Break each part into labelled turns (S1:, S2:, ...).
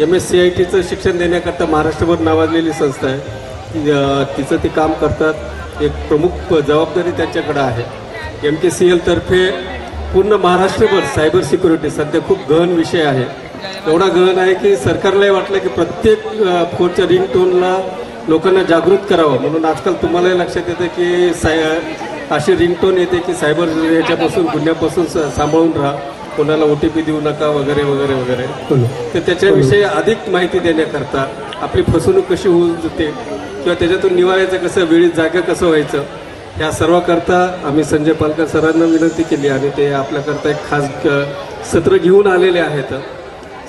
S1: MSCITचं शिक्षण देण्याकरता महाराष्ट्रभर नावाजलेली संस्था आहे. तिचं ते काम करतात. एक प्रमुख जबाबदारी त्यांच्याकडे आहे. MKCL तर्फे पूर्ण महाराष्ट्रभर सायबर सिक्युरिटी सध्या खूप गहन विषय आहे. एवढा गहन आहे की सरकारलाही वाटलं की प्रत्येक फोनच्या रिंगटोनला लोकांना जागृत करावं. म्हणून आजकाल तुम्हालाही लक्षात येतं की अशी रिंगटोन येते की सायबर याच्यापासून गुन्ह्यापासून सांभाळून राहा, कोणाला OTP देऊ नका वगैरे वगैरे वगैरे. तर त्याच्याविषयी अधिक माहिती देण्याकरता आपली फसवणूक कशी होऊ जाते किंवा त्याच्यातून निवारायचं कसं, वेळीच जागा कसं व्हायचं, या सर्वाकरता आम्ही संजय पालकर सरांना विनंती केली आणि ते आपल्याकरता एक खास सत्र घेऊन आलेले आहेत.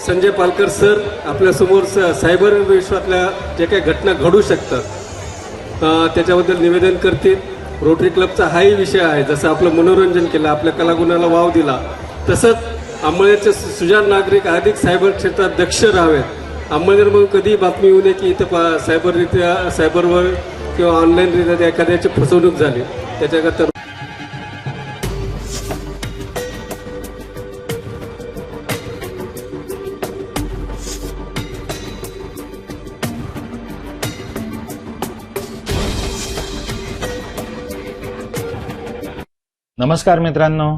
S1: संजय पालकर सर आपल्यासमोर सायबर विश्वातल्या जे काही घटना घडू शकतात त्याच्याबद्दल निवेदन करतील. रोटरी क्लबचा हाही विषय आहे. जसं आपलं मनोरंजन केलं, आपल्या कलागुणाला वाव दिला, तसंच अंमळनेरचे सुजाण नागरिक अधिक सायबर क्षेत्रात दक्ष राहावेत. अंमळनेरमधून कधी बातमी येऊ नये की इथं सायबरवर किंवा ऑनलाईनरित्या एखाद्याची फसवणूक झाली. त्याच्याकरता
S2: नमस्कार मित्रांनो,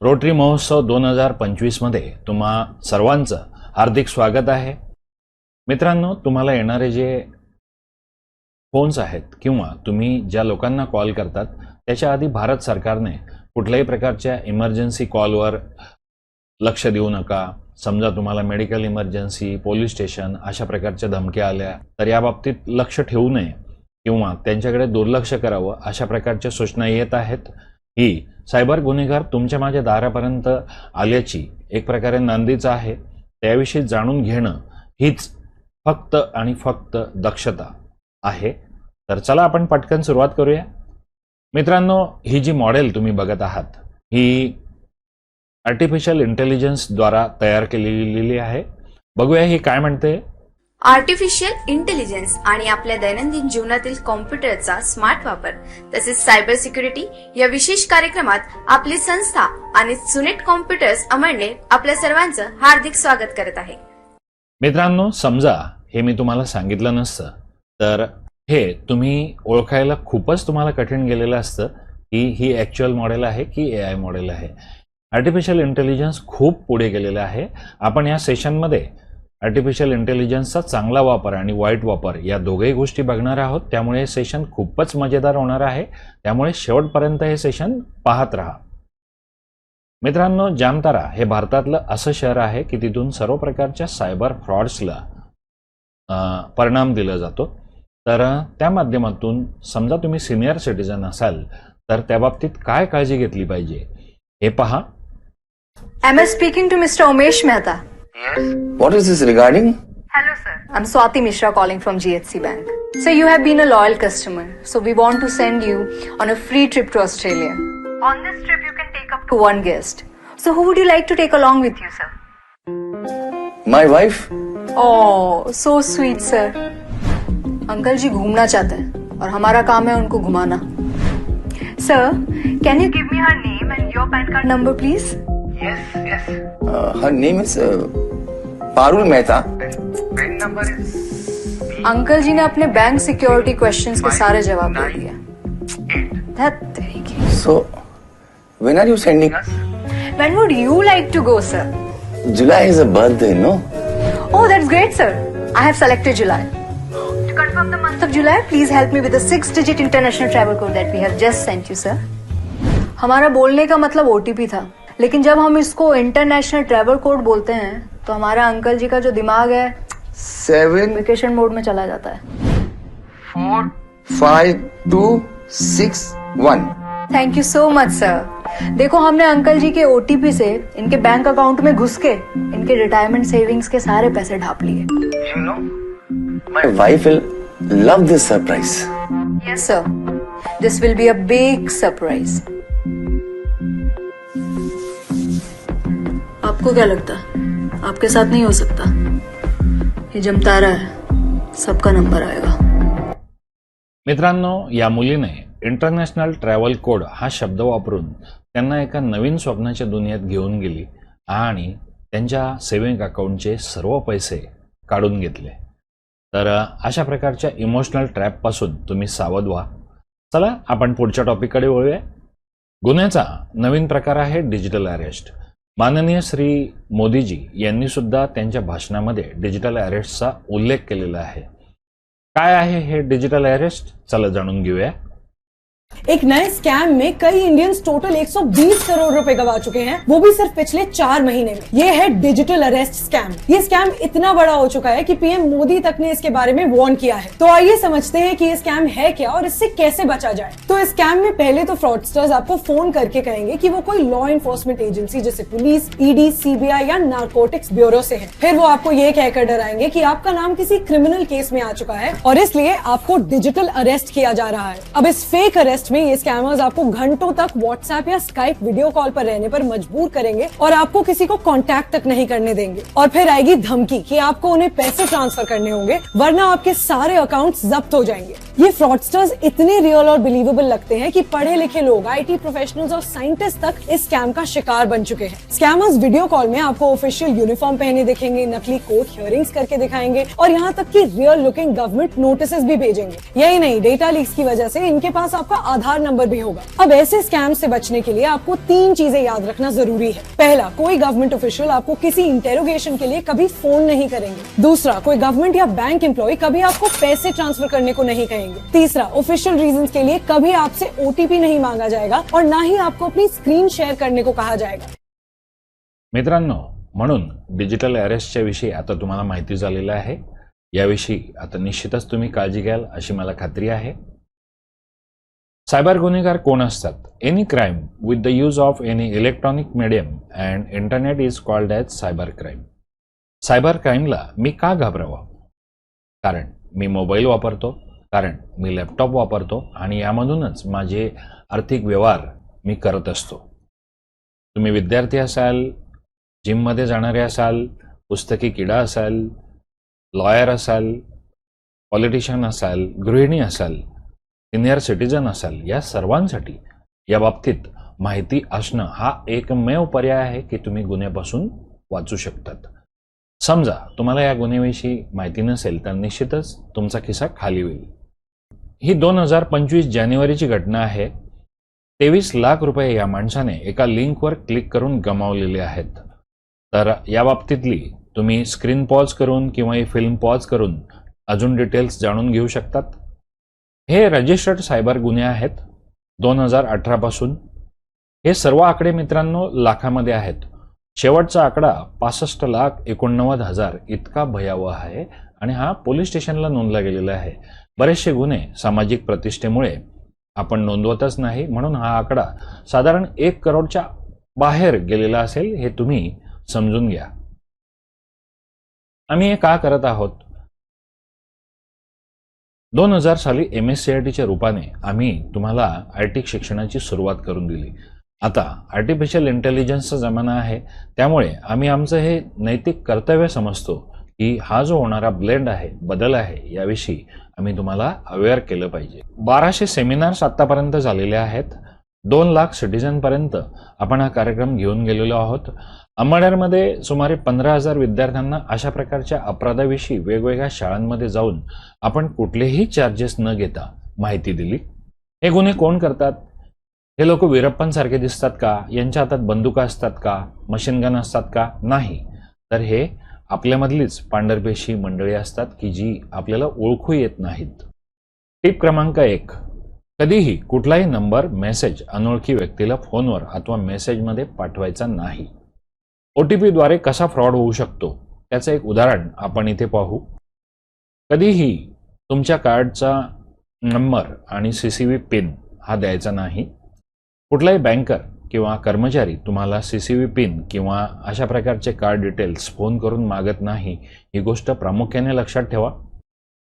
S2: रोटरी महोत्सव 2025 मध्ये तुम्हा सर्वांचं हार्दिक स्वागत आहे. मित्रांनो, तुम्हाला येणारे जे फोन्स आहेत किंवा तुम्ही ज्या लोकांना कॉल करतात त्याच्या आधी भारत सरकारने कुठल्याही प्रकारच्या इमर्जन्सी कॉलवर लक्ष देऊ नका. समजा तुम्हाला मेडिकल इमर्जन्सी, पोलीस स्टेशन अशा प्रकारच्या धमक्या आल्या तर या बाबतीत लक्ष ठेवू नये किंवा त्यांच्याकडे दुर्लक्ष करावं अशा प्रकारच्या सूचना येत आहेत. ही सायबर गुन्हेगार तुमच्या माझ्या दारापर्यंत आल्याची एक प्रकारे नांदीच आहे. त्याविषयी जाणून घेणं हीच फक्त आणि फक्त दक्षता आहे. तर चला आपण पटकन सुरुवात करूया. मित्रांनो, ही जी मॉडेल तुम्ही बघत आहात ही आर्टिफिशियल इंटेलिजन्स द्वारा तयार केलेली आहे. बघूया ही काय म्हणते.
S3: आर्टिफिशियल इंटेलिजन्स आणि आपल्या दैनंदिन जीवनातील कॉम्प्युटरचा स्मार्ट वापर तसेच सायबर सिक्युरिटी या विशेष कार्यक्रमात आपली संस्था आणि सुनेट कॉम्प्युटर्स अमळनेर आपल्या सर्वांचं हार्दिक स्वागत करत आहे.
S2: मित्रांनो, समजा हे मी तुम्हाला सांगितलं नसतं तर हे तुम्ही ओळखायला खूपच तुम्हाला कठीण गेलेलं असतं की ही ॲक्च्युअल मॉडेल आहे की AI मॉडेल आहे. आर्टिफिशियल इंटेलिजन्स खूप पुढे गेलेलं आहे. आपण या सेशनमध्ये आर्टिफिशियल इंटेलिजन्सचा चांगला वापर आणि वाईट वापर या दोघही गोष्टी बघणार आहोत. त्यामुळे हे सेशन खूपच मजेदार होणार आहे. त्यामुळे शेवटपर्यंत हे सेशन पाहत राहा. मित्रांनो, जामतारा हे भारतातलं असं शहर आहे की तिथून सर्व प्रकारच्या सायबर फ्रॉड्सला परिणाम दिला जातो. तर त्या माध्यमातून समजा तुम्ही सिनियर सिटीजन असाल तर त्या बाबतीत काय काळजी घेतली पाहिजे हे पहा.
S4: Am I speaking to Mr. Umesh Mehta?
S5: Yes. What is this regarding?
S4: Hello, sir. I'm Swati Mishra calling from GHC Bank. Sir, you have been a loyal customer, so we want to send you on a free trip to Australia. On this trip, you can take up to one guest. So, who would you like to take along with you, sir?
S5: My wife?
S4: Oh, so sweet, sir. Uncle ji घूमना चाहते हैं और हमारा काम है उनको घुमाना. Sir, can you give me her name and your PAN card number, please?
S5: Yes. Her name is Parul Mehta. PAN number is.
S4: Uncle ji ने अपने बैंक सिक्योरिटी क्वेश्चंस के सारे जवाब दे दिए. That तरीके.
S5: So, when are you sending us?
S4: When would you like to go, sir?
S5: July is a birthday, no?
S4: Oh, that's great, sir. I have selected July. To confirm the month of July, please help me with the 6-digit international travel code that we have just sent you, sir. हमारा बोलने का मतलब OTP था, लेकिन जब हम इसको international travel code बोलते हैं तो हमारा अंकल जी का जो दिमाग है
S5: 7
S4: वेकेशन मोड में चला जाता है.
S5: 4 5 2 6 1.
S4: Thank you so much, sir. देखो, हमने अंकल जी के OTP से इनके बैंक अकाउंट में घुस के इनके रिटायरमेंट सेविंग्स के सारे पैसे ढाप लिए.
S5: You know, my wife will love this surprise.
S4: Yes, sir. This will be a big surprise. आपको क्या लगता है आपके साथ नहीं हो सकता? ये जमतारा है, सबका नंबर आएगा.
S2: मित्रांनो, या मुलीने इंटरनॅशनल ट्रॅव्हल कोड हा शब्द वापरून त्यांना एका नवीन स्वप्नाच्या दुनियेत घेऊन गेली आणि त्यांच्या सेव्हिंग अकाउंटचे सर्व पैसे काढून घेतले. तर अशा प्रकारच्या इमोशनल ट्रॅपपासून तुम्ही सावध व्हा. चला आपण पुढच्या टॉपिककडे वळूया. गुन्ह्याचा नवीन प्रकार आहे डिजिटल अरेस्ट. माननीय श्री मोदीजी यांनी सुद्धा त्यांच्या भाषणामध्ये डिजिटल अरेस्टचा उल्लेख केलेला आहे. काय आहे हे डिजिटल अरेस्ट, चला जाणून घेऊया.
S6: एक नए स्कैम में कई इंडियंस टोटल 120 करोड़ रुपए गवा चुके हैं, वो भी सिर्फ पिछले 4 महीने में. ये है डिजिटल अरेस्ट स्कैम. ये स्कैम इतना बड़ा हो चुका है कि पीएम मोदी तक ने इसके बारे में वार्न किया है. तो आइए समझते हैं कि ये स्कैम है क्या और इससे कैसे बचा जाए. तो इस स्कैम में पहले तो फ्रॉडस्टर्स आपको फोन करके कहेंगे कि वो कोई लॉ एनफोर्समेंट एजेंसी जैसे पुलिस, ईडी, सीबीआई या नारकोटिक्स ब्यूरो से है. फिर वो आपको ये कहकर डराएंगे कि आपका नाम किसी क्रिमिनल केस में आ चुका है और इसलिए आपको डिजिटल अरेस्ट किया जा रहा है. अब इस फेक अरेस्ट में ये स्कैमर्स आपको घंटों तक व्हाट्सएप या स्काइप वीडियो कॉल पर रहने पर मजबूर करेंगे और आपको किसी को कांटेक्ट तक नहीं करने देंगे. और फिर आएगी धमकी कि आपको उन्हें पैसे ट्रांसफर करने होंगे वरना आपके सारे अकाउंट्स जब्त हो जाएंगे. ये फ्रॉडस्टर्स इतने रियल और बिलीवेबल लगते हैं कि पढ़े लिखे लोग, आईटी प्रोफेशनल्स और साइंटिस्ट तक इस स्कैम का शिकार बन चुके हैं. स्कैमर्स वीडियो कॉल में आपको ऑफिशियल यूनिफॉर्म पहने दिखेंगे, नकली कोर्ट हियरिंग्स करके दिखाएंगे और यहाँ तक कि रियल लुकिंग गवर्नमेंट नोटिस भी भेजेंगे. यही नहीं, डेटा लीक्स की वजह से इनके पास आपका आधार नंबर भी होगा. अब ऐसे स्कैम से बचने के लिए आपको 3 चीजें याद रखना जरूरी है. पहला, कोई गवर्नमेंट ऑफिशियल आपको किसी इंटेरोगेशन के लिए कभी फोन नहीं करेंगे. दूसरा, कोई गवर्नमेंट या बैंक एम्प्लॉय कभी आपको पैसे ट्रांसफर करने को नहीं कहेंगे. तीसरा, ऑफिशियल रीजंस के लिए कभी आपसे ओटीपी नहीं मांगा जाएगा और ना ही आपको अपनी स्क्रीन शेअर करने को कहा जाएगा.
S2: मित्रांनो, म्हणून डिजिटल अरेस्टच्या विषयी आता तुम्हाला माहिती झालेलं आहे. याविषयी आता निश्चितच तुम्ही काळजी घ्याल अशी मला खात्री आहे. सायबर गुन्हेगार कोण असतात? Any crime with the use of any electronic medium and internet is called as cyber crime. Cyber क्राईमला मी का घाबरावं? कारण मी मोबाईल वापरतो, कारण मी लॅपटॉप वापरतो आणि यामधूनच माझे आर्थिक व्यवहार मी करत असतो. तुम्ही विद्यार्थी असाल, जिममध्ये जाणारे असाल, पुस्तकी किडा असाल, लॉयर असाल, पॉलिटिशियन असाल, गृहिणी असाल, सिनियर सिटीजन असाल, या सर्वांसाठी या बाबतीत माहिती असणं हा एकमेव पर्याय आहे की तुम्ही गुन्ह्यापासून वाचू शकतात. समजा तुम्हाला या गुन्ह्याविषयी माहिती नसेल तर निश्चितच तुमचा खिसा खाली होईल. ही 2025 जानेवारीची घटना आहे. 23 लाख रुपये या माणसाने एका लिंकवर क्लिक करून गमावलेले आहेत. तर या बाबतीतली तुम्ही स्क्रीन पॉज करून किंवा ही फिल्म पॉज करून अजून डिटेल्स जाणून घेऊ शकतात. हे रजिस्टर्ड सायबर गुन्हे आहेत 2018 पासून. हे सर्व आकडे मित्रांनो लाखामध्ये आहेत. शेवटचा आकडा 65,89,000 इतका भयावह आहे आणि हा पोलीस स्टेशनला नोंदला गेलेला आहे. बरेचसे गुन्हे सामाजिक प्रतिष्ठेमुळे आपण नोंदवतच नाही, म्हणून हा आकडा साधारण 1 करोडच्या बाहेर गेलेला असेल हे तुम्ही समजून घ्या. आम्ही हे का करत आहोत? 2000 साली MSCITच्या रूपाने आम्ही तुम्हाला आर्थिक शिक्षणाची सुरुवात करून दिली. आता आर्टिफिशियल इंटेलिजन्सचा जमाना आहे, त्यामुळे आम्ही आमचं हे नैतिक कर्तव्य समजतो की हा जो होणारा ब्लेंड आहे, बदल आहे, याविषयी आम्ही तुम्हाला अवेअर केलं पाहिजे. 1200 सेमिनार्स आतापर्यंत झालेले आहेत. 2 लाख सिटीजनपर्यंत आपण हा कार्यक्रम घेऊन गेलेलो आहोत. अंबानेरमध्ये सुमारे 15,000 विद्यार्थ्यांना अशा प्रकारच्या अपराधाविषयी वेगवेगळ्या शाळांमध्ये जाऊन आपण कुठलेही चार्जेस न घेता माहिती दिली. हे गुन्हे कोण करतात? हे लोक वीरप्पांसारखे दिसतात का? यांच्या हातात बंदुका असतात का? मशीन गन असतात का? नाही. तर हे आपल्यामधलीच पांढरपेशी मंडळी असतात की जी आपल्याला ओळखू येत नाहीत. टिप क्रमांक 1, कधीही कुठलाही नंबर, मेसेज अनोळखी व्यक्तीला फोनवर अथवा मेसेजमध्ये पाठवायचा नाही. OTP द्वारे कसा फ्रॉड होऊ शकतो त्याचं एक उदाहरण आपण इथे पाहू. कधीही तुमच्या कार्डचा नंबर आणि CCV पिन हा द्यायचा नाही. कुठलाही बँकर किंवा कर्मचारी तुम्हाला CCV पिन किंवा अशा प्रकारचे कार्ड डिटेल्स फोन करून मागत नाही, ही गोष्ट प्रामुख्याने लक्षात ठेवा.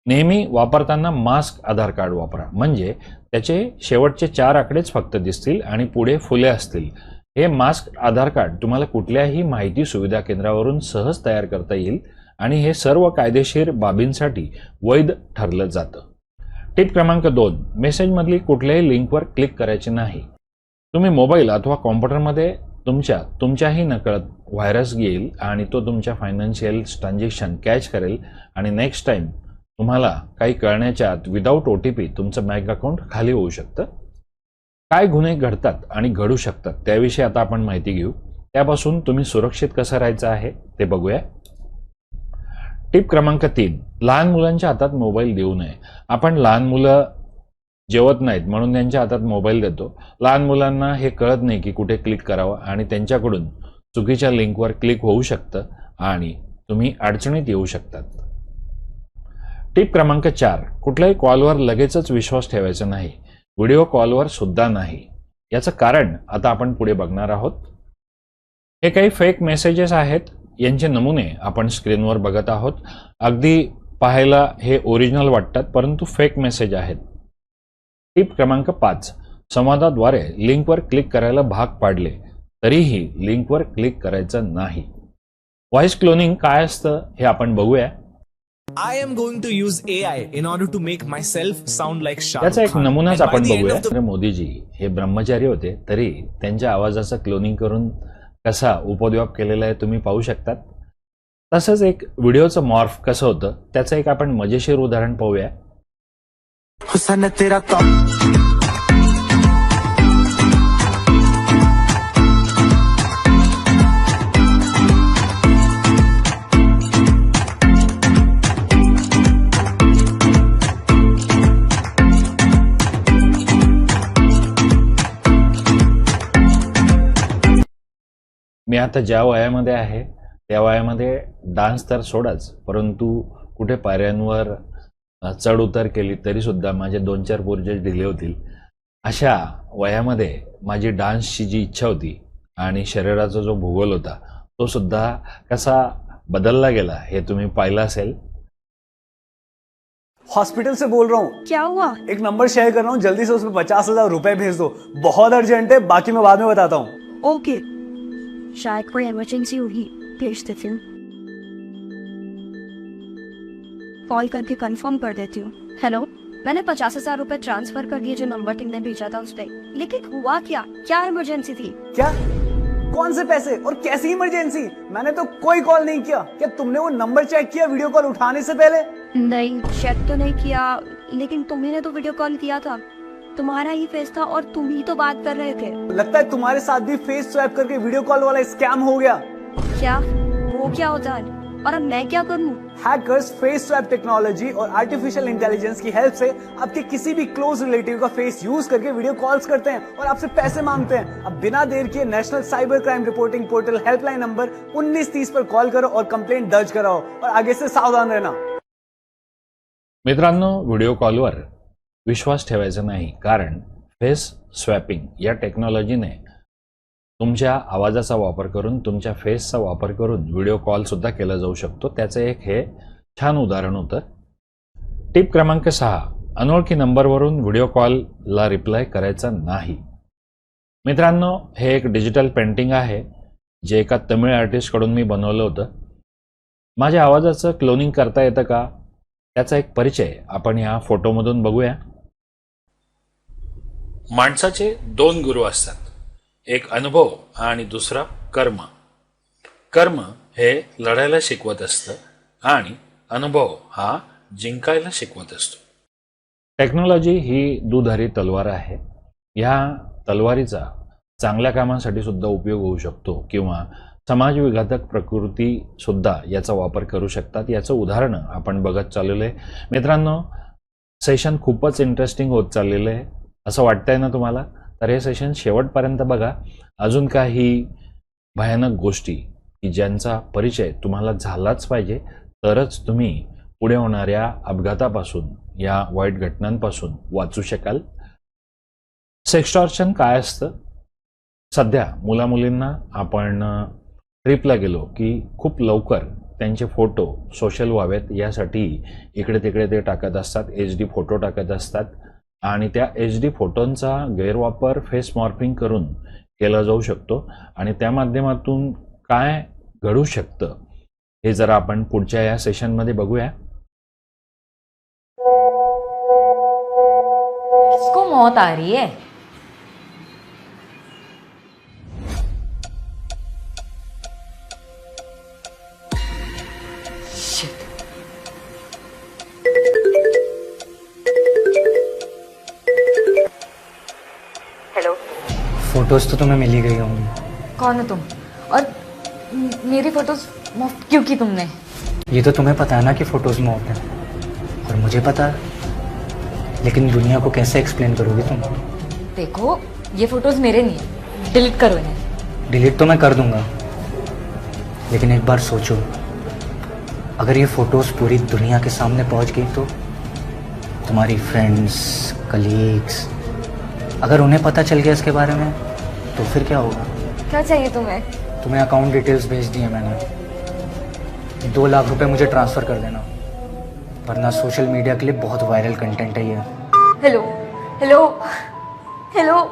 S2: नेहमी वापरताना मास्क आधार कार्ड वापरा, म्हणजे त्याचे शेवटचे 4 आकडेच फक्त दिसतील आणि पुढे फुले असतील. हे मास्क आधार कार्ड तुम्हाला कुठल्याही माहिती सुविधा केंद्रावरून सहज तयार करता येईल आणि हे सर्व कायदेशीर बाबींसाठी वैध ठरलं जातं. टिप क्रमांक 2, मेसेजमधली कुठल्याही लिंकवर क्लिक करायचे नाही. तुम्ही मोबाईल अथवा कॉम्प्युटरमध्ये तुमच्याही नकळत व्हायरस येईल आणि तो तुमच्या फायनान्शियल ट्रान्झॅक्शन कॅच करेल आणि नेक्स्ट टाइम तुम्हाला काही कळण्याच्या आत विदाऊट OTP तुमचं बँक अकाउंट खाली होऊ शकतं. काय गुन्हे घडतात आणि घडू शकतात त्याविषयी आता आपण माहिती घेऊ. त्यापासून तुम्ही सुरक्षित कसं राहायचं आहे ते बघूया. टिप क्रमांक 3, लहान मुलांच्या हातात मोबाईल देऊ नये. आपण लहान मुलं जेवत नाहीत म्हणून त्यांच्या हातात मोबाईल देतो. लहान मुलांना हे कळत नाही की कुठे क्लिक करावं आणि त्यांच्याकडून चुकीच्या लिंकवर क्लिक होऊ शकतं आणि तुम्ही अडचणीत येऊ शकतात. टिप क्रमांक 4, कुठल्याही कॉलवर लगेचच विश्वास ठेवायचा नाही. व्हिडिओ कॉलवर सुद्धा नाही. याचं कारण आता आपण पुढे बघणार आहोत. हे काही फेक मेसेजेस आहेत, यांचे नमुने आपण स्क्रीनवर बघत आहोत. अगदी पाहायला हे ओरिजिनल वाटतात परंतु फेक मेसेज आहेत. टिप क्रमांक 5, संवादाद्वारे लिंकवर क्लिक करायला भाग पाडले तरीही लिंकवर क्लिक करायचं नाही. व्हॉइस क्लोनिंग काय असतं हे आपण बघूया.
S7: I am going to use AI in order to make myself sound like Shah
S2: त्याचा
S7: Rukh
S2: एक
S7: Khan.
S2: नमुनाच
S7: And by
S2: आपण
S7: the end
S2: बघूया.
S7: of the
S2: तर मोदीजी हे ब्रह्मचारी होते तरी त्यांच्या आवाजाचं क्लोनिंग करून कसा उपद्व्याप केलेला आहे तुम्ही पाहू शकतात. तसंच एक व्हिडिओचं मॉर्फ कसं होतं त्याचं एक आपण मजेशीर उदाहरण पाहूया.
S7: हुसन तेरा कौन
S2: मी आता ज्या वयामध्ये आहे त्या वयामध्ये डान्स तर सोडाच परंतु कुठे पायऱ्यांवर चढ उतर केली तरी सुद्धा माझे 2-4 पोरजे ढिले होतील. अशा वयामध्ये माझी डान्सची जी इच्छा होती आणि शरीराचा जो भूगोल होता तो सुद्धा कसा बदलला गेला हे तुम्ही पाहिलं असेल.
S8: हॉस्पिटल से बोल रहा हूँ.
S9: क्या हुआ?
S8: एक नंबर शेयर कर रहा हूँ, जल्दी से उसमें 50,000 रुपए भेज दो. बहुत अर्जेंट है, बाकी मैं बाद में बताता हूँ.
S9: ओके, शायद कोई इमरजेंसी होगी, भेज देती हूँ. कॉल करके कंफर्म कर देती हूँ. हेलो, मैंने 50,000 रुपए ट्रांसफर कर दिए जो नंबर तुमने भेजा था उस पे. लेकिन हुआ क्या? क्या इमरजेंसी थी?
S8: क्या? कौन से पैसे और कैसी इमरजेंसी? मैंने तो कोई कॉल नहीं किया. क्या तुमने वो नंबर चेक किया वीडियो कॉल उठाने से पहले?
S9: नहीं, चेक तो नहीं किया, लेकिन तुम्ही तो वीडियो कॉल किया था. तुम्हारा ही फेस था और तुम ही तो बात कर रहे थे.
S8: लगता है तुम्हारे साथ भी फेस स्वैप करके वीडियो कॉल वाला स्कैम हो गया.
S9: क्या? वो क्या होता है? और अब मैं क्या करूँ?
S8: हैकर्स फेस स्वैप टेक्नोलॉजी और आर्टिफिशियल इंटेलिजेंस की हेल्प से आपके किसी भी क्लोज रिलेटिव का फेस यूज करके वीडियो कॉल्स करते हैं और आपसे पैसे मांगते हैं. अब बिना देर किए national cyber crime reporting portal helpline number 1930 पर कॉल करो और कंप्लेंट दर्ज कराओ और आगे से सावधान रहना.
S2: मित्रांनो, व्हिडिओ कॉलवर विश्वास ठेवायचा नाही कारण फेस स्वॅपिंग या टेक्नॉलॉजीने तुमच्या आवाजाचा वापर करून तुमच्या फेसचा वापर करून व्हिडिओ कॉल सुद्धा केला जाऊ शकतो. त्याचं एक हे छान उदाहरण होतं. टिप क्रमांक 6, अनोळखी नंबरवरून व्हिडिओ कॉलला रिप्लाय करायचा नाही. मित्रांनो, हे एक डिजिटल पेंटिंग आहे जे एका तमिळ आर्टिस्टकडून मी बनवलं होतं. माझ्या आवाजाचं क्लोनिंग करता येतं का त्याचा एक परिचय आपण या फोटोमधून बघूया. माणसाचे 2 गुरु असतात, एक अनुभव आणि दुसरा कर्म. कर्म हे लढायला शिकवत असतं आणि अनुभव हा जिंकायला शिकवत असतो. टेक्नॉलॉजी ही दुधारी तलवार आहे. ह्या तलवारीचा चांगल्या कामासाठी सुद्धा उपयोग होऊ शकतो किंवा समाजविघातक प्रकृती सुद्धा याचा वापर करू शकतात. याचं उदाहरण आपण बघत चाललेलं आहे. मित्रांनो, सेशन खूपच इंटरेस्टिंग होत चाललेलं आहे असं वाटतंय ना तुम्हाला? तर हे सेशन शेवटपर्यंत बघा. अजून काही भयानक गोष्टी की ज्यांचा परिचय तुम्हाला झालाच पाहिजे तरच तुम्ही पुढे होणाऱ्या अपघातापासून या वाईट घटनांपासून वाचू शकाल. सेक्सटॉर्शन काय असतं? सध्या मुलामुलींना आपण ट्रिपला गेलो की खूप लवकर त्यांचे फोटो सोशल व्हावेत यासाठी इकडे तिकडे ते टाकत असतात, HD फोटो टाकत असतात आणि त्या HD फोटोंचा गैरवापर फेस मॉर्फिंग करून केला जाऊ शकतो आणि त्या माध्यमातून काय घडू शकतं हे जरा आपण पुढच्या या सेशनमध्ये बघूया.
S10: इसको मौत आ रही है. फोटोज तो तुम्हें मिल ही गई होंगी।
S11: कौन हो तुम? और मेरी फोटोज मुफ्त क्यों की तुमने?
S10: ये तो तुम्हें पता है ना कि फोटोज मुफ्त हैं, और मुझे पता है, लेकिन दुनिया को कैसे एक्सप्लेन करोगी तुम?
S11: देखो, ये फोटोज मेरे नहीं है, डिलीट करो इन्हें।
S10: डिलीट तो मैं कर दूंगा, लेकिन एक बार सोचो, अगर ये फोटोज पूरी दुनिया के सामने पहुंच गई तो तुम्हारी फ्रेंड्स, कलीग्स, अगर उन्हें पता चल गया इसके बारे में तो फिर क्या होगा?
S11: क्या चाहिए तुम्हें?
S10: तुम्हें अकाउंट डिटेल्स भेज दी है मैंने। 2 लाख रुपए मुझे ट्रांसफ़र कर देना, वरना सोशल मीडिया के लिए बहुत वायरल कंटेंट है ये।
S11: हेलो हेलो हेलो,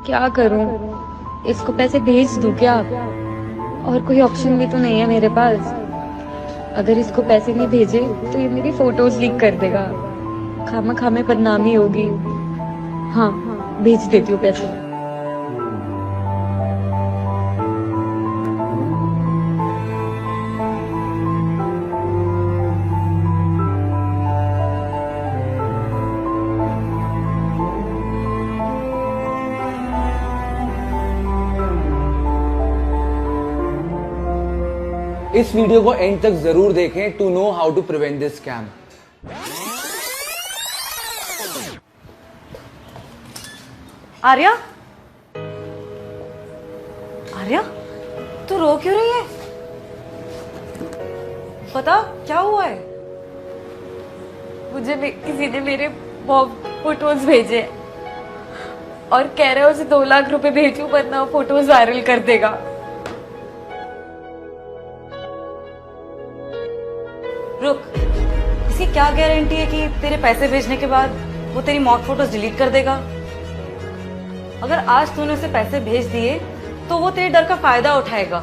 S11: क्या करूं? इसको पैसे भेज दूं क्या? और कोई ऑप्शन भी तो नहीं है मेरे पास। अगर इसको पैसे नहीं भेजे तो ये मेरी फोटोज लीक कर देगा, खामा खामे बदनामी होगी। हाँ, भेज देती हूँ पैसे।
S12: इस वीडियो को एंड तक जरूर देखें to know how to prevent this scam.
S11: Arya, Arya, तू रो क्यों रही है? पता क्या हुआ है? मुझे किसी ने मेरे फोटोज भेजे और कह रहे हो उसे 2 लाख रुपए भेजूं वरना फोटोज वायरल कर देगा। रुक, इसकी क्या गारंटी है कि तेरे पैसे भेजने के बाद वो तेरी मॉक फोटोज डिलीट कर देगा? अगर आज तूने उसे पैसे भेज दिए तो वो तेरे डर का फायदा उठाएगा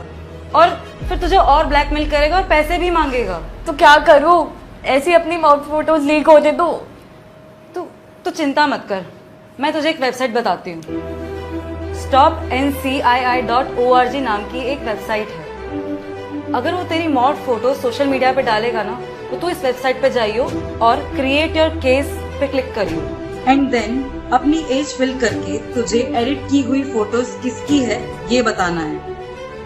S11: और फिर तुझे और ब्लैकमेल करेगा और पैसे भी मांगेगा। तो क्या करूं? ऐसी अपनी मॉक फोटोज लीक होने दो? तू चिंता मत कर, मैं तुझे एक वेबसाइट बताती हूँ। stopncii.org नाम की एक वेबसाइट है। अगर वो तेरी मॉड फोटो सोशल मीडिया पे डालेगा ना तो तू इस वेबसाइट पे जाइयो और create your case pay click करियो।
S13: एंड देन अपनी एज फिल करके तुझे एडिट की हुई फोटोज किसकी है ये बताना है,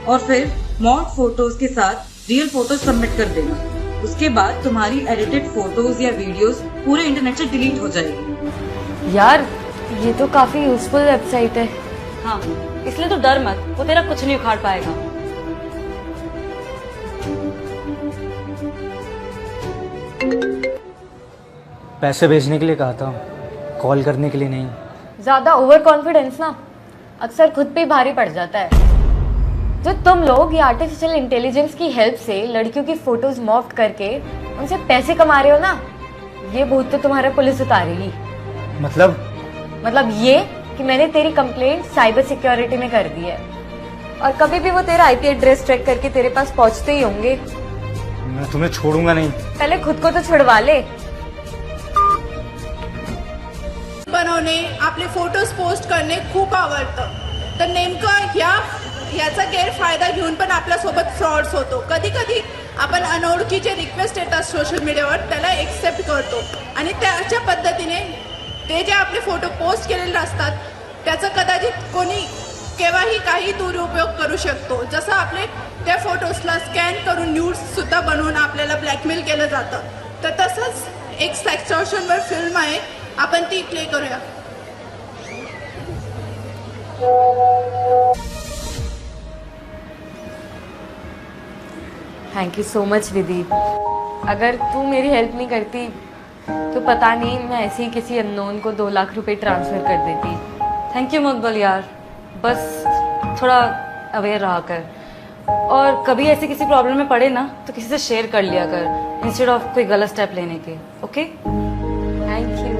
S13: और फिर मॉड फोटोज के साथ रियल फोटोज सबमिट कर देना। उसके बाद तुम्हारी एडिटेड फोटोज या वीडियोस पूरे इंटरनेट से डिलीट हो जाएगी।
S11: यार, ये तो काफी यूजफुल वेबसाइट है।
S13: हाँ, इसलिए तो डर मत, वो तेरा कुछ नहीं उखाड़ पाएगा।
S10: पैसे भेजने के लिए कहा था, कॉल करने के लिए नहीं।
S11: ज्यादा ओवर कॉन्फिडेंस ना अक्सर खुद पे भारी पड़ जाता है। जो तुम लोग ये आर्टिफिशियल इंटेलिजेंस की हेल्प से लड़कियों की फोटोज मॉर्फ करके उनसे पैसे कमा रहे हो ना, ये भूत तो तुम्हारा पुलिस उतारेगी।
S10: मतलब
S11: ये कि मैंने तेरी कंप्लेंट साइबर सिक्योरिटी में कर दी है और कभी भी वो तेरा आईपी एड्रेस ट्रैक करके तेरे पास पहुंचते ही होंगे।
S10: मैं तुम्हें छोड़ूंगा नहीं।
S11: पहले खुद को तो छुड़वा ले।
S14: बनवणे, आपले फोटोज पोस्ट करणे खूप आवडतं, तर नेमकं याचा गैरफायदा घेऊन पण आपल्यासोबत फ्रॉड्स होतो। कधी कधी आपण अनोळखी जे रिक्वेस्ट येतात सोशल मीडियावर त्याला एक्सेप्ट करतो आणि त्याच्या पद्धतीने ते जे आपले फोटो पोस्ट केलेले असतात त्याचा कदाचित कोणी केव्हाही काही दुरुपयोग करू शकतो। जसं आपले त्या फोटोजला स्कॅन करून न्यूड्स सुद्धा बनवून आपल्याला ब्लॅकमेल केलं जातं। तर तसंच एक सेक्सॉर्शनवर फिल्म आहे, आपण ती प्ले करूया।
S11: थैंक यू सो मच विधि। अगर तू मेरी हेल्प नहीं करती तो पता नहीं मैं ऐसे ही किसी अननोन को 2 लाख रुपए ट्रांसफर कर देती। थैंक यू मकबल यार, बस थोड़ा अवेयर रहा कर और कभी ऐसे किसी प्रॉब्लम में पड़े ना तो किसी से शेयर कर लिया कर इंस्टेड ऑफ कोई गलत स्टेप लेने के। Okay, thank you.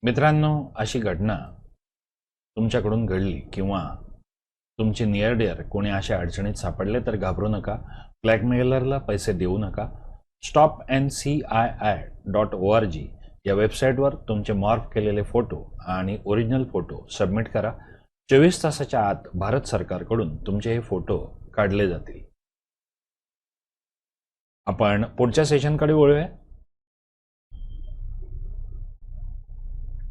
S2: मित्रांनो, अशी घटना तुमच्याकडून घडली किंवा तुमचे नियर डिअर कोणी अशा अडचणीत सापडले तर घाबरू नका, ब्लॅकमेलरला पैसे देऊ नका। stopncii.org या वेबसाईटवर तुमचे मॉर्फ केलेले फोटो आणि ओरिजिनल फोटो सबमिट करा। 24 तासाच्या आत भारत सरकारकडून तुमचे हे फोटो काढले जातील. आपण पुढच्या सेशनकडे वळूया.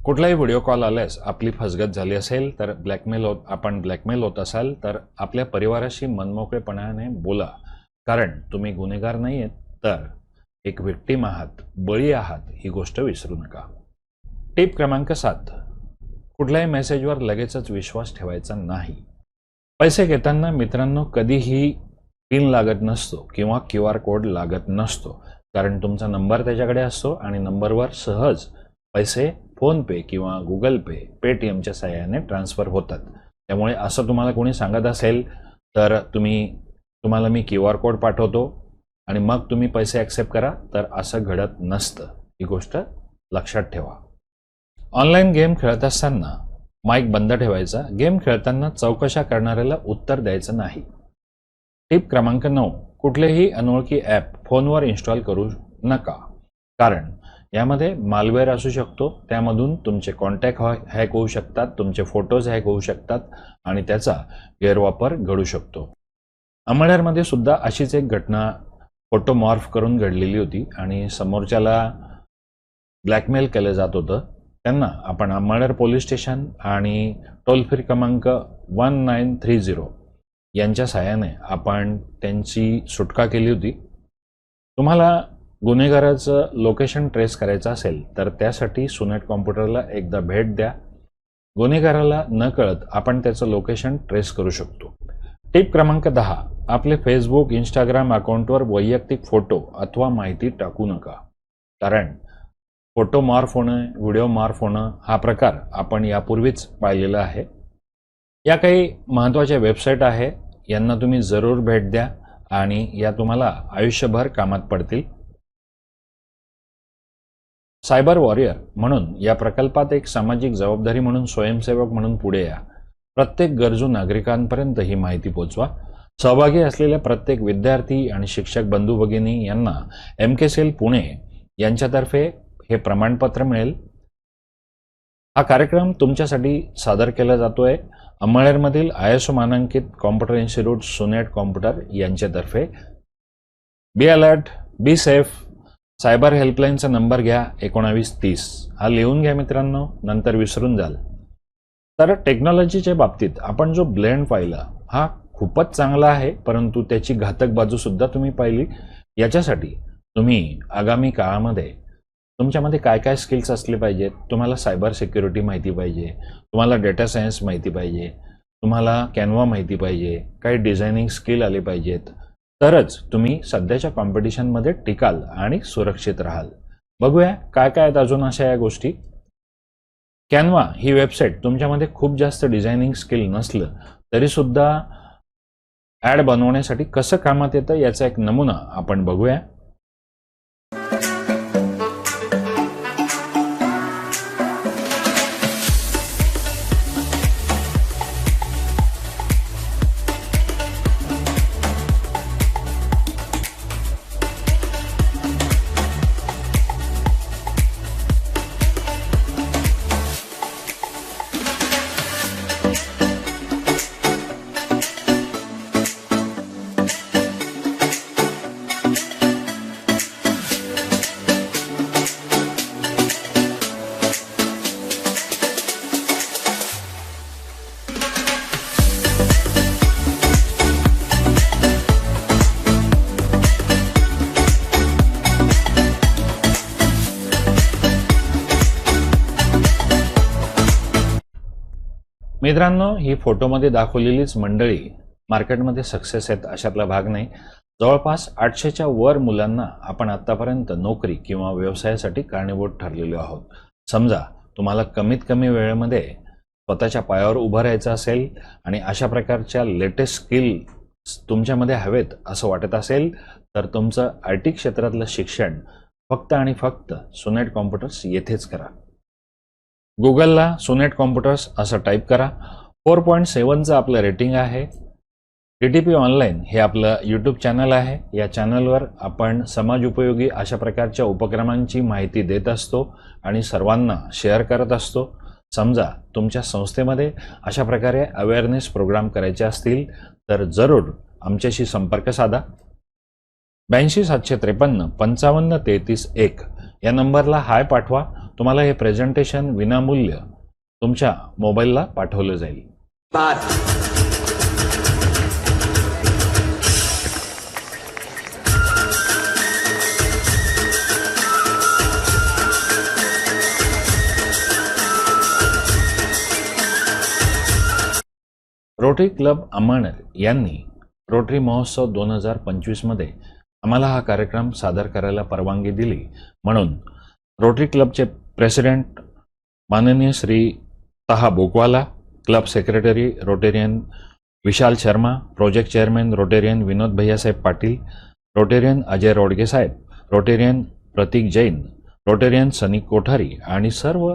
S2: कुठलाही व्हिडिओ कॉल आल्यास आपली फसगत झाली असेल तर आपण ब्लॅकमेल होत असाल तर आपल्या परिवाराशी मनमोकळेपणाने बोला, कारण तुम्ही गुन्हेगार नाही आहेत तर एक विक्टिम आहात, बळी आहात, ही गोष्ट विसरू नका. टिप क्रमांक 7, कुठल्याही मेसेजवर लगेचच विश्वास ठेवायचा नाही. पैसे घेताना मित्रांनो कधीही पिन लागत नसतो किंवा QR कोड लागत नसतो, कारण तुमचा नंबर त्याच्याकडे असतो आणि नंबरवर सहज पैसे फोनपे किंवा गुगल पे, पेटीएमच्या सहाय्याने ट्रान्सफर होतात. त्यामुळे असं तुम्हाला कोणी सांगत असेल तर तुम्हाला मी QR कोड पाठवतो आणि मग तुम्ही पैसे ॲक्सेप्ट करा, तर असं घडत नसतं. ही गोष्ट लक्षात ठेवा. ऑनलाईन गेम खेळत असताना माईक बंद ठेवायचा. गेम खेळताना चौकशा करणाऱ्याला उत्तर द्यायचं नाही. टिप क्रमांक 9, कुठलेही अनोळखी ॲप फोनवर इन्स्टॉल करू नका, कारण यामध्ये मालवेअर असू शकतो. त्यामधून तुमचे कॉन्टॅक्ट हॅक होऊ शकतात, तुमचे फोटोज हॅक होऊ शकतात आणि त्याचा गैरवापर घडू शकतो. अंमळनेरमध्ये सुद्धा अशीच एक घटना फोटो मॉर्फ करून घडलेली होती आणि समोरच्याला ब्लॅकमेल केलं जात होतं. त्यांना आपण अंमळनेर पोलीस स्टेशन आणि टोल फ्री क्रमांक 1930 यांच्या सहाय्याने आपण त्यांची सुटका केली होती. तुम्हाला गुन्हेगाराचं लोकेशन ट्रेस करायचं असेल तर त्यासाठी सुनेट कॉम्प्युटरला एकदा भेट द्या. गुन्हेगाराला न कळत आपण त्याचं लोकेशन ट्रेस करू शकतो. टिप क्रमांक 10, आपले फेसबुक, इंस्टाग्राम अकाउंटवर वैयक्तिक फोटो अथवा माहिती टाकू नका, कारण फोटो मॉर्फ होणं, व्हिडिओ मॉर्फ होणं हा प्रकार आपण यापूर्वीच पाहिलेला आहे. या काही महत्त्वाच्या वेबसाईट आहे, यांना तुम्ही जरूर भेट द्या आणि या तुम्हाला आयुष्यभर कामात पडतील. सायबर वॉरियर म्हणून या प्रकल्पात एक सामाजिक जबाबदारी म्हणून स्वयंसेवक म्हणून पुढे या. प्रत्येक गरजू नागरिकांपर्यंत ही माहिती पोहोचवा. सहभागी असलेल्या प्रत्येक विद्यार्थी आणि शिक्षक बंधू भगिनी यांना MKCL पुणे यांच्यातर्फे हे प्रमाणपत्र मिळेल. हा कार्यक्रम तुमच्यासाठी सादर केला जातोय अंमळनेरमधील ISO मानांकित कॉम्प्युटर इन्स्टिट्यूट सुनेट कॉम्प्युटर यांच्यातर्फे. Be alert, be safe. Cyber हेल्पलाईनचा नंबर घ्या 1930. हा लिहून घ्या मित्रांनो, नंतर विसरून जाल. तर टेक्नॉलॉजीच्या बाबतीत आपण जो ब्लेंड पाहिला हा खूपच चांगला आहे, परंतु त्याची घातक बाजू सुद्धा तुम्ही पाहिली. याच्यासाठी तुम्ही आगामी काळामध्ये तुमच्यामध्ये काय काय स्किल्स असले पाहिजेत. तुम्हाला सायबर सिक्युरिटी माहिती पाहिजे, तुम्हाला डेटा सायन्स माहिती पाहिजे, तुम्हाला कॅनवा माहिती पाहिजे, काही डिझायनिंग स्किल आले पाहिजेत, तरच तुम्ही सध्याच्या कॉम्पिटिशनमध्ये टिकाल आणि सुरक्षित राहाल. बघूया काय काय आहेत अजून अशा या गोष्टी. कॅनवा ही वेबसाईट तुमच्यामध्ये खूप जास्त डिझायनिंग स्किल नसलं तरी सुद्धा ॲड बनवण्यासाठी कसं कामात येतं याचा एक नमुना आपण बघूया. मित्रांनो, ही फोटोमध्ये दाखवलेलीच मंडळी मार्केटमध्ये सक्सेस आहेत अशातला भाग नाही. जवळपास 800च्या वर मुलांना आपण आतापर्यंत नोकरी किंवा व्यवसायासाठी कारणीभूत ठरलेलो आहोत. समजा तुम्हाला कमीत कमी वेळेमध्ये स्वतःच्या पायावर उभं राहायचं असेल आणि अशा प्रकारच्या लेटेस्ट स्किल तुमच्यामध्ये हवेत असं वाटत असेल तर तुमचं IT क्षेत्रातलं शिक्षण फक्त आणि फक्त सुनेट कॉम्प्युटर्स येथेच करा. गुगलला सुनेट कॉम्प्युटर्स असं टाईप करा. 4.7चं आपलं रेटिंग आहे. TTP ऑनलाईन हे आपलं यूट्यूब चॅनल आहे. या चॅनलवर आपण समाज उपयोगी अशा प्रकारच्या उपक्रमांची माहिती देत असतो आणि सर्वांना शेअर करत असतो. समजा तुमच्या संस्थेमध्ये अशा प्रकारे अवेअरनेस प्रोग्राम करायचे असतील तर जरूर आमच्याशी संपर्क साधा. 82-753-55-33-1 या नंबरला हाय पाठवा. तुम्हाला हे प्रेझेंटेशन विनामूल्य तुमच्या मोबाईलला पाठवलं जाईल. रोटरी क्लब अंमळनेर यांनी रोटरी महोत्सव 2025 मध्ये आम्हाला हा कार्यक्रम सादर करायला परवानगी दिली, म्हणून रोटरी क्लबचे प्रेसिडेंट माननीय श्री ताहा बोकवाला, club secretary Rotarian Vishal Sharma, project chairman Rotarian विनोद भैयासाहेब पाटील, रोटेरियन अजय रोडगे साहेब, रोटेरियन प्रतीक जैन, रोटेरियन सनी कोठारी आणि सर्व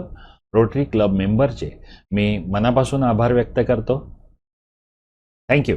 S2: रोटरी क्लब मेंबरचे मी मनापासून आभार व्यक्त करतो. थँक्यू.